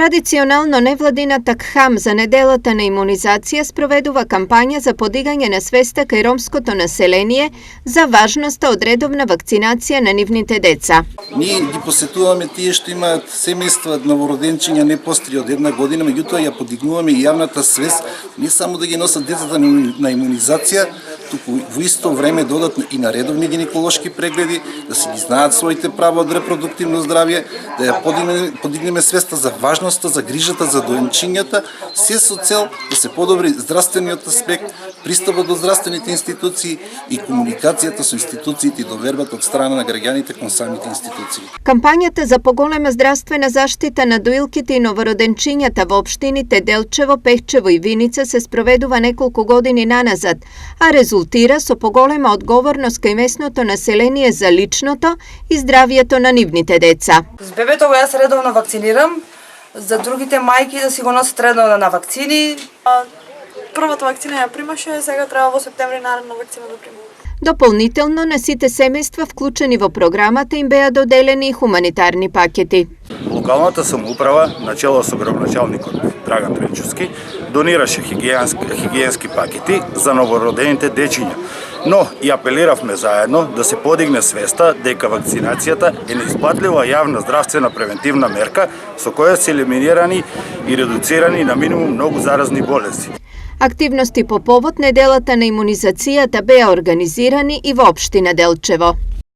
Tradicionalno nevladina Takham za неделата на имунизација спроведува кампања за подигање на свеста кај ромското население за важноста од редовна вакцинација на нивните деца. Ние ги посетуваме тие што имаат семејства новороденчиња не постари од една година, меѓутоа ја подигнуваме и јавната свест, не само да ги носат децата на имунизација, туку во исто време додат и на редовни гинеколошки прегледи, да си ги знаат своите права од репродуктивно здравје, да ја подигнеме свеста за важноста, за грижата за доенчињата, се со цел да се подобри здравствениот аспект, пристапот до здравствените институции и комуникацијата со институциите и довербата од страна на граѓаните кон самите институции. Кампањата за поголема здравствена заштита на доилките и новороденчињата во општините Делчево, Пехчево и Виница се спроведува неколку години наназад, а резултира со поголема одговорност кај местното население за личното и здравието на нивните деца. С бебето го јас редовно вакцинирам, за другите мајки да си го носат редовно на вакцини. Првата вакцина ја примаше, сега треба во септември наредна вакцина да примам. Дополнително на сите семејства вклучени во програмата им беа доделени и хуманитарни пакети. Локалната самоуправа, начело со градоначалникот Драган Тренчовски, донираше хигиенски пакети за новородените дечиња. Но и апелиравме заедно да се подигне свеста дека вакцинацијата е неисплатлива јавна здравствена превентивна мерка со која се елиминирани и редуцирани на минимум многу заразни болести. Активности по повод неделата на имунизацијата беа организирани и во општина Делчево.